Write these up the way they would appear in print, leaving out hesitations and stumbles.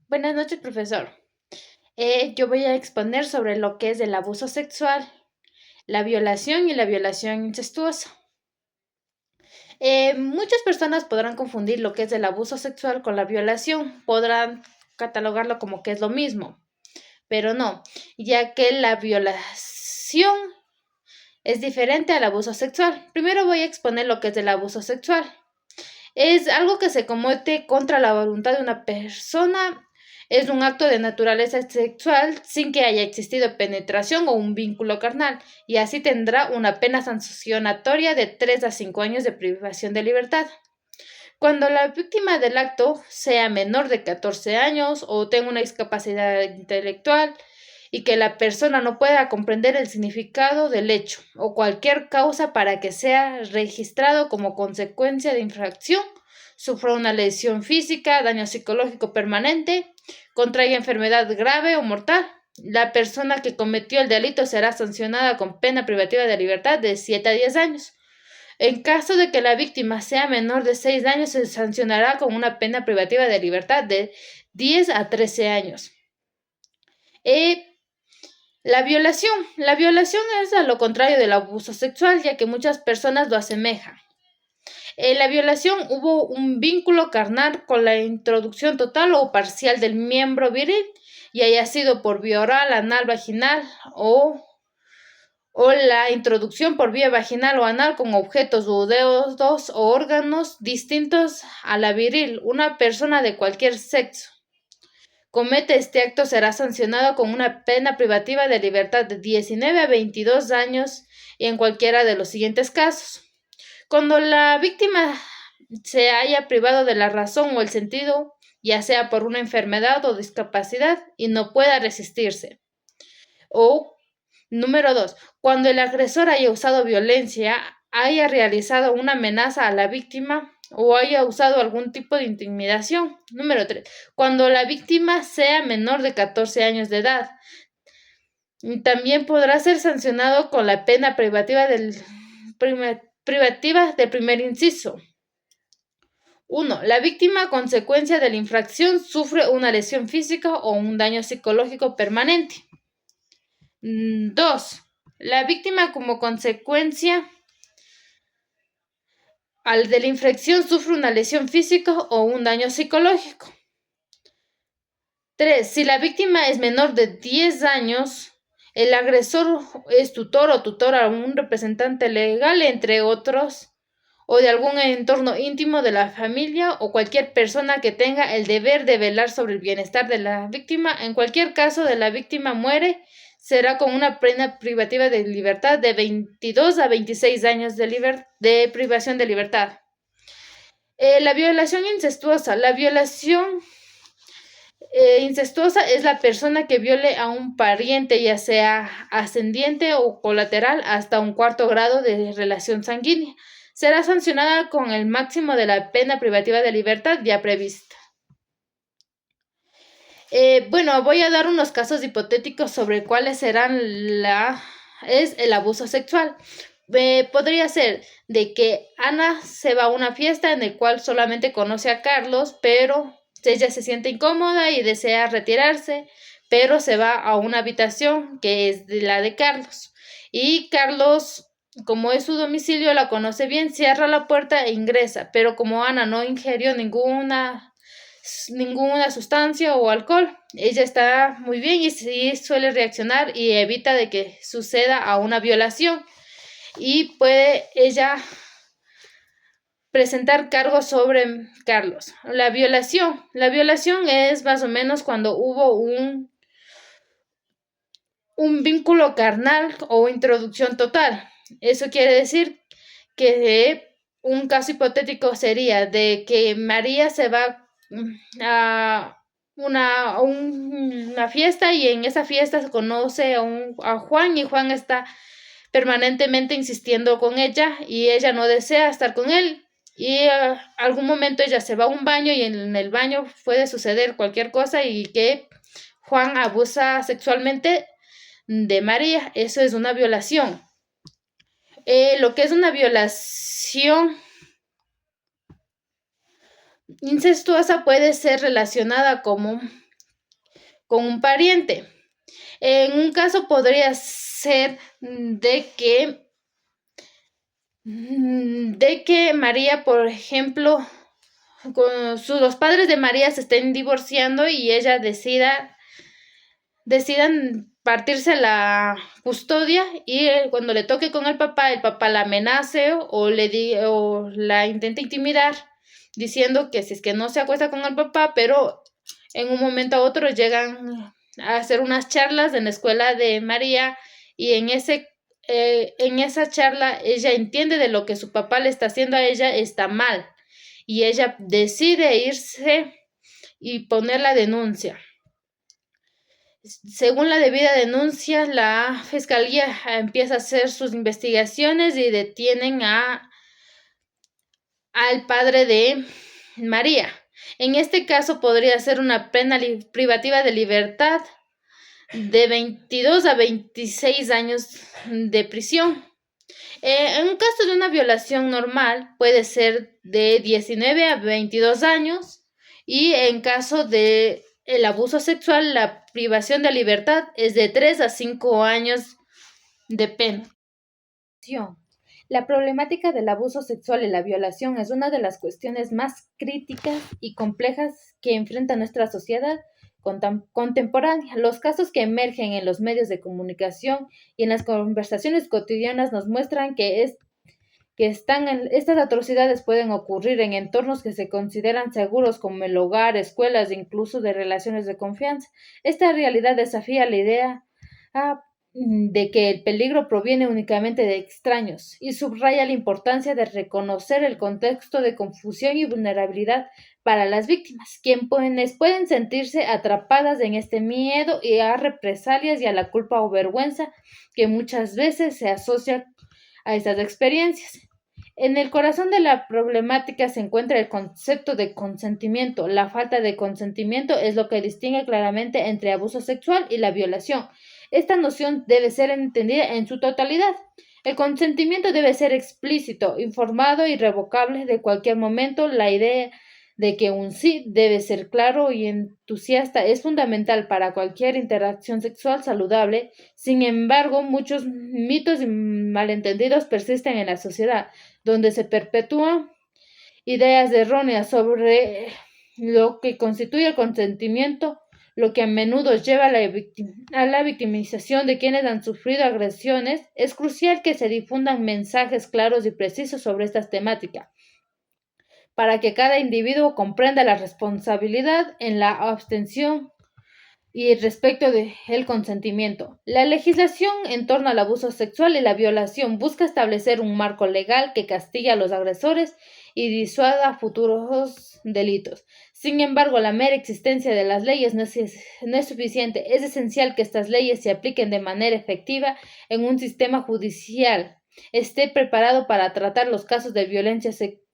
Buenas noches, profesor. Yo voy a exponer sobre lo que es el abuso sexual, la violación y la violación incestuosa. Muchas personas podrán confundir lo que es el abuso sexual con la violación, podrán catalogarlo como que es lo mismo, pero no, ya que la violación es diferente al abuso sexual. Primero voy a exponer lo que es el abuso sexual. Es algo que se comete contra la voluntad de una persona. Es un acto de naturaleza sexual sin que haya existido penetración o un vínculo carnal, y así tendrá una pena sancionatoria de 3 a 5 años de privación de libertad. Cuando la víctima del acto sea menor de 14 años o tenga una discapacidad intelectual y que la persona no pueda comprender el significado del hecho o cualquier causa para que sea registrado como consecuencia de infracción, sufra una lesión física, daño psicológico permanente, contraiga enfermedad grave o mortal. La persona que cometió el delito será sancionada con pena privativa de libertad de 7 a 10 años. En caso de que la víctima sea menor de 6 años, se sancionará con una pena privativa de libertad de 10 a 13 años. Eh, la violación. La violación es a lo contrario del abuso sexual, ya que muchas personas lo asemejan. En la violación hubo un vínculo carnal con la introducción total o parcial del miembro viril, y haya sido por vía oral, anal, vaginal o la introducción por vía vaginal o anal con objetos u dedos o órganos distintos a la viril. Una persona de cualquier sexo comete este acto será sancionado con una pena privativa de libertad de 19 a 22 años y en cualquiera de los siguientes casos. Cuando la víctima se haya privado de la razón o el sentido, ya sea por una enfermedad o discapacidad, y no pueda resistirse. O número 2. Cuando el agresor haya usado violencia, haya realizado una amenaza a la víctima o haya usado algún tipo de intimidación. Número 3. Cuando la víctima sea menor de 14 años de edad, también podrá ser sancionado con la pena privativa del primer inciso. 1. La víctima a consecuencia de la infracción sufre una lesión física o un daño psicológico permanente. 2. La víctima como consecuencia de la infracción sufre una lesión física o un daño psicológico. 3. Si la víctima es menor de 10 años, el agresor es tutor o tutora a un representante legal, entre otros, o de algún entorno íntimo de la familia o cualquier persona que tenga el deber de velar sobre el bienestar de la víctima. En cualquier caso de la víctima muere, será con una pena privativa de libertad de 22 a 26 años de privación de libertad. La violación incestuosa. La violación incestuosa es la persona que viole a un pariente, ya sea ascendiente o colateral, hasta un cuarto grado de relación sanguínea. Será sancionada con el máximo de la pena privativa de libertad ya prevista. Bueno, voy a dar unos casos hipotéticos sobre cuáles serán es el abuso sexual. Podría ser de que Ana se va a una fiesta en la cual solamente conoce a Carlos, pero ella se siente incómoda y desea retirarse, pero se va a una habitación que es de la de Carlos. Y Carlos, como es su domicilio, la conoce bien, cierra la puerta e ingresa, pero como Ana no ingirió ninguna sustancia o alcohol, ella está muy bien y sí suele reaccionar y evita de que suceda a una violación, y puede ella presentar cargos sobre Carlos. La violación es más o menos cuando hubo un vínculo carnal o introducción total. Eso quiere decir que un caso hipotético sería de que María se va a una fiesta, y en esa fiesta se conoce a Juan, y Juan está permanentemente insistiendo con ella y ella no desea estar con él, y algún momento ella se va a un baño y en el baño puede suceder cualquier cosa y que Juan abusa sexualmente de María. Eso es una violación. Lo que es una violación incestuosa puede ser relacionada como con un pariente. En un caso podría ser de que María, por ejemplo, los padres de María se estén divorciando y ella decidan partirse la custodia y cuando le toque con el papá la amenace o la intenta intimidar diciendo que si es que no se acuesta con el papá, pero en un momento a otro llegan a hacer unas charlas en la escuela de María y en esa charla ella entiende de lo que su papá le está haciendo a ella está mal y ella decide irse y poner la denuncia. Según la debida denuncia, la fiscalía empieza a hacer sus investigaciones y detienen al padre de María. En este caso podría ser una pena privativa de libertad de 22 a 26 años de prisión. En un caso de una violación normal puede ser de 19 a 22 años y en caso de el abuso sexual la privación de libertad es de 3 a 5 años de pena. La problemática del abuso sexual y la violación es una de las cuestiones más críticas y complejas que enfrenta nuestra sociedad contemporánea. Los casos que emergen en los medios de comunicación y en las conversaciones cotidianas nos muestran estas atrocidades pueden ocurrir en entornos que se consideran seguros como el hogar, escuelas e incluso de relaciones de confianza. Esta realidad desafía la idea de que el peligro proviene únicamente de extraños y subraya la importancia de reconocer el contexto de confusión y vulnerabilidad para las víctimas, quienes pueden sentirse atrapadas en este miedo y a represalias y a la culpa o vergüenza que muchas veces se asocia a estas experiencias. En el corazón de la problemática se encuentra el concepto de consentimiento. La falta de consentimiento es lo que distingue claramente entre abuso sexual y la violación. Esta noción debe ser entendida en su totalidad. El consentimiento debe ser explícito, informado y irrevocable de cualquier momento. La idea de que un sí debe ser claro y entusiasta es fundamental para cualquier interacción sexual saludable. Sin embargo, muchos mitos y malentendidos persisten en la sociedad, donde se perpetúan ideas erróneas sobre lo que constituye el consentimiento, lo que a menudo lleva a la victimización de quienes han sufrido agresiones. Es crucial que se difundan mensajes claros y precisos sobre estas temáticas para que cada individuo comprenda la responsabilidad en la abstención y respecto del consentimiento. La legislación en torno al abuso sexual y la violación busca establecer un marco legal que castigue a los agresores y disuada futuros delitos. Sin embargo, la mera existencia de las leyes no es suficiente. Es esencial que estas leyes se apliquen de manera efectiva en un sistema judicial esté preparado para tratar los casos de violencia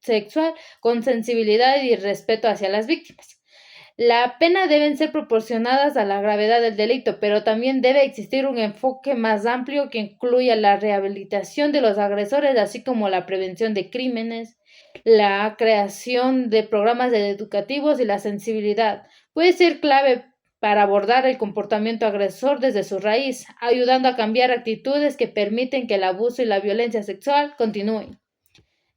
sexual con sensibilidad y respeto hacia las víctimas. La pena deben ser proporcionadas a la gravedad del delito, pero también debe existir un enfoque más amplio que incluya la rehabilitación de los agresores, así como la prevención de crímenes, la creación de programas educativos y la sensibilidad. Puede ser clave para abordar el comportamiento agresor desde su raíz, ayudando a cambiar actitudes que permiten que el abuso y la violencia sexual continúen.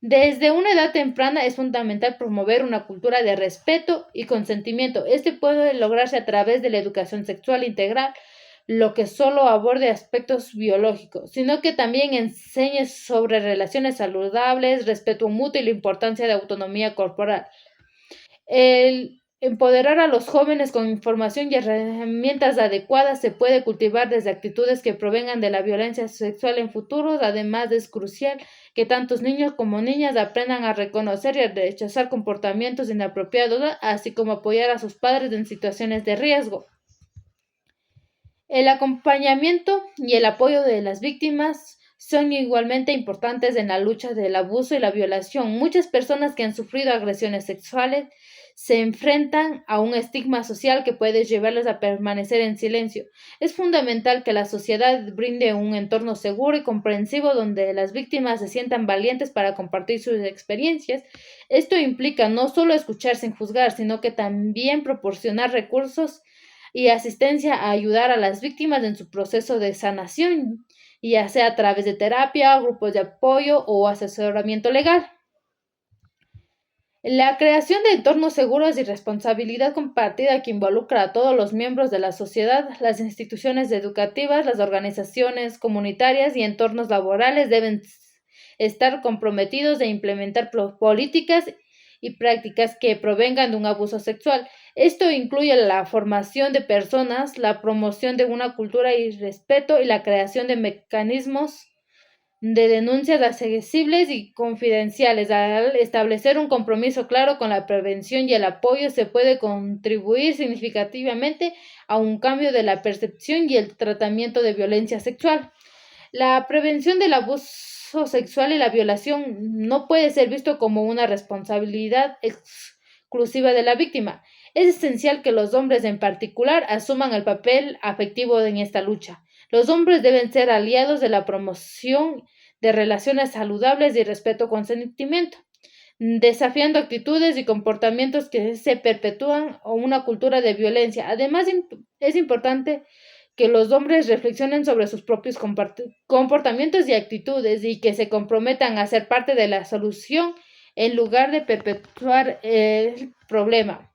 Desde una edad temprana es fundamental promover una cultura de respeto y consentimiento. Este puede lograrse a través de la educación sexual integral, lo que solo aborde aspectos biológicos, sino que también enseñe sobre relaciones saludables, respeto mutuo y la importancia de autonomía corporal. El empoderar a los jóvenes con información y herramientas adecuadas se puede cultivar desde actitudes que provengan de la violencia sexual en futuros. Además, es crucial que tantos niños como niñas aprendan a reconocer y a rechazar comportamientos inapropiados, así como apoyar a sus padres en situaciones de riesgo. El acompañamiento y el apoyo de las víctimas son igualmente importantes en la lucha del abuso y la violación. Muchas personas que han sufrido agresiones sexuales se enfrentan a un estigma social que puede llevarles a permanecer en silencio. Es fundamental que la sociedad brinde un entorno seguro y comprensivo donde las víctimas se sientan valientes para compartir sus experiencias. Esto implica no solo escuchar sin juzgar, sino que también proporcionar recursos y asistencia a ayudar a las víctimas en su proceso de sanación, ya sea a través de terapia, grupos de apoyo o asesoramiento legal. La creación de entornos seguros y responsabilidad compartida que involucra a todos los miembros de la sociedad, las instituciones educativas, las organizaciones comunitarias y entornos laborales deben estar comprometidos de implementar políticas y prácticas que provengan de un abuso sexual. Esto incluye la formación de personas, la promoción de una cultura y respeto y la creación de mecanismos de denuncias accesibles y confidenciales. Al establecer un compromiso claro con la prevención y el apoyo, se puede contribuir significativamente a un cambio de la percepción y el tratamiento de violencia sexual. La prevención del abuso sexual y la violación no puede ser visto como una responsabilidad exclusiva de la víctima. Es esencial que los hombres en particular asuman el papel afectivo en esta lucha. Los hombres deben ser aliados de la promoción de relaciones saludables y respeto con sentimiento, desafiando actitudes y comportamientos que se perpetúan o una cultura de violencia. Además, es importante que los hombres reflexionen sobre sus propios comportamientos y actitudes y que se comprometan a ser parte de la solución en lugar de perpetuar el problema.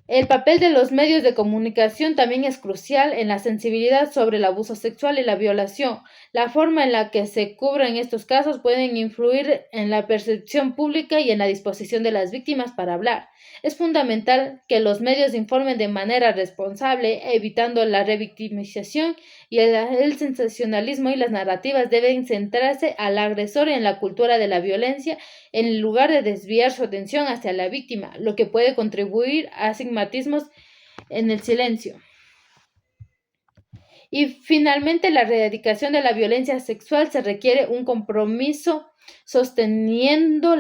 El papel de los medios de comunicación también es crucial en la sensibilidad sobre el abuso sexual y la violación. La forma en la que se cubren estos casos pueden influir en la percepción pública y en la disposición de las víctimas para hablar. Es fundamental que los medios informen de manera responsable, evitando la revictimización y el sensacionalismo, y las narrativas deben centrarse al agresor en la cultura de la violencia en lugar de desviar su atención hacia la víctima, lo que puede contribuir a sigmatismos en el silencio. Y finalmente, la erradicación de la violencia sexual se requiere un compromiso sostenido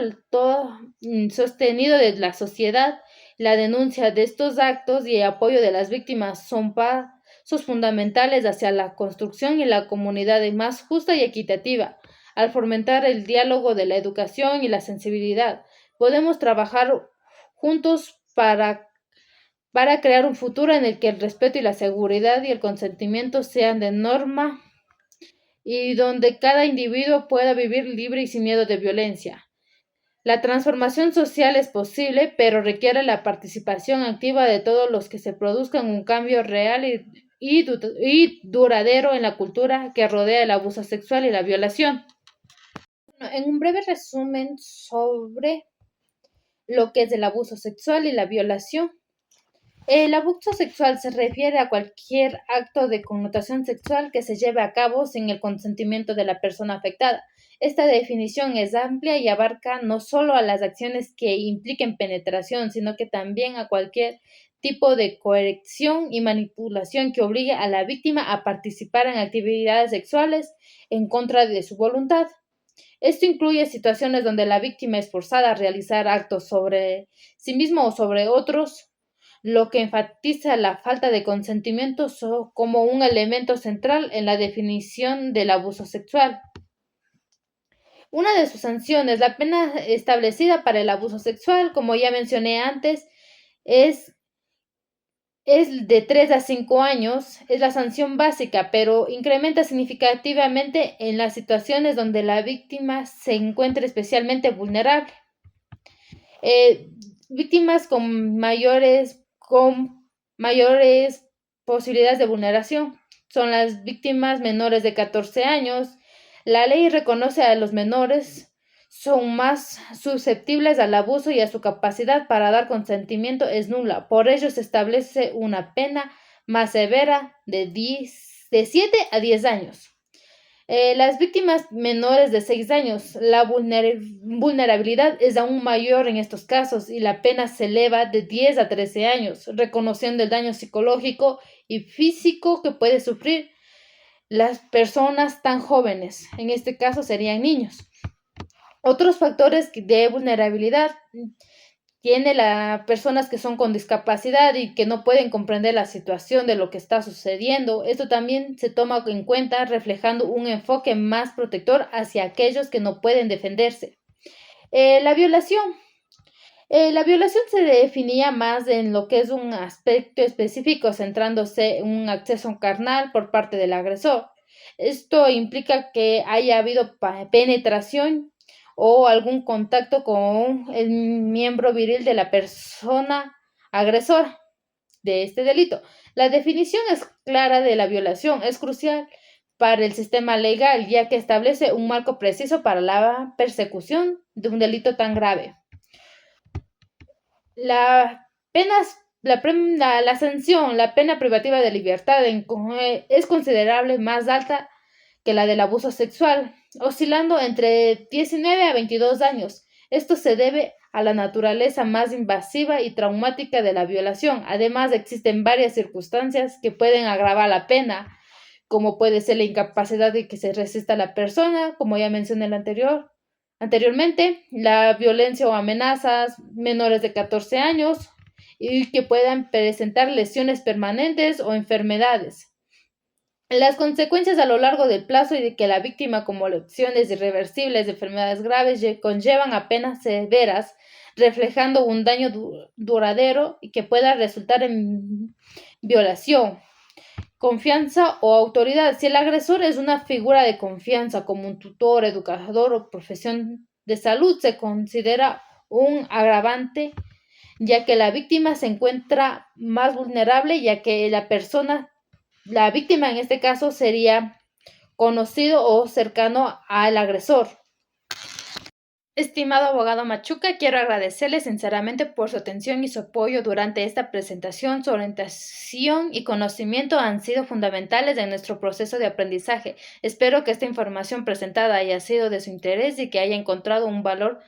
de la sociedad. La denuncia de estos actos y el apoyo de las víctimas son pasos fundamentales hacia la construcción y la comunidad más justa y equitativa. Al fomentar el diálogo de la educación y la sensibilidad, podemos trabajar juntos para crear un futuro en el que el respeto y la seguridad y el consentimiento sean de norma y donde cada individuo pueda vivir libre y sin miedo de violencia. La transformación social es posible, pero requiere la participación activa de todos los que se produzca un cambio real y duradero en la cultura que rodea el abuso sexual y la violación. En un breve resumen sobre lo que es el abuso sexual y la violación. El abuso sexual se refiere a cualquier acto de connotación sexual que se lleve a cabo sin el consentimiento de la persona afectada. Esta definición es amplia y abarca no solo a las acciones que impliquen penetración, sino que también a cualquier tipo de coerción y manipulación que obligue a la víctima a participar en actividades sexuales en contra de su voluntad. Esto incluye situaciones donde la víctima es forzada a realizar actos sobre sí mismo o sobre otros, lo que enfatiza la falta de consentimiento como un elemento central en la definición del abuso sexual. Una de sus sanciones, la pena establecida para el abuso sexual, como ya mencioné antes, es, es de 3 a 5 años, es la sanción básica, pero incrementa significativamente en las situaciones donde la víctima se encuentra especialmente vulnerable. Eh, Víctimas con mayores posibilidades de vulneración son las víctimas menores de 14 años. La ley reconoce a los menores son más susceptibles al abuso y a su capacidad para dar consentimiento es nula. Por ello se establece una pena más severa de 7 a 10 años. Las víctimas menores de 6 años, la vulnerabilidad es aún mayor en estos casos y la pena se eleva de 10 a 13 años, reconociendo el daño psicológico y físico que puede sufrir las personas tan jóvenes. En este caso serían niños. Otros factores de vulnerabilidad tiene las personas que son con discapacidad y que no pueden comprender la situación de lo que está sucediendo. Esto también se toma en cuenta reflejando un enfoque más protector hacia aquellos que no pueden defenderse. La violación. La violación se definía más en lo que es un aspecto específico, centrándose en un acceso carnal por parte del agresor. Esto implica que haya habido penetración o algún contacto con el miembro viril de la persona agresora de este delito. La definición es clara de la violación, es crucial para el sistema legal, ya que establece un marco preciso para la persecución de un delito tan grave. La pena, la sanción, la pena privativa de libertad es considerable más alta que la del abuso sexual, oscilando entre 19 a 22 años. Esto se debe a la naturaleza más invasiva y traumática de la violación. Además, existen varias circunstancias que pueden agravar la pena, como puede ser la incapacidad de que se resista a la persona, como ya mencioné anteriormente, la violencia o amenazas menores de 14 años y que puedan presentar lesiones permanentes o enfermedades. Las consecuencias a lo largo del plazo y de que la víctima como lesiones irreversibles de enfermedades graves conllevan a penas severas, reflejando un daño duradero y que pueda resultar en violación. Confianza o autoridad. Si el agresor es una figura de confianza como un tutor, educador o profesión de salud, se considera un agravante, ya que la víctima se encuentra más vulnerable, ya que la víctima en este caso sería conocido o cercano al agresor. Estimado abogado Machuca, quiero agradecerle sinceramente por su atención y su apoyo durante esta presentación. Su orientación y conocimiento han sido fundamentales en nuestro proceso de aprendizaje. Espero que esta información presentada haya sido de su interés y que haya encontrado un valor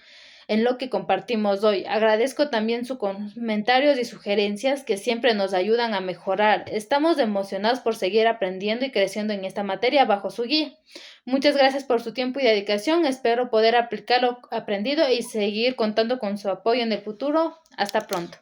en lo que compartimos hoy. Agradezco también sus comentarios y sugerencias que siempre nos ayudan a mejorar. Estamos emocionados por seguir aprendiendo y creciendo en esta materia bajo su guía. Muchas gracias por su tiempo y dedicación. Espero poder aplicar lo aprendido y seguir contando con su apoyo en el futuro. Hasta pronto.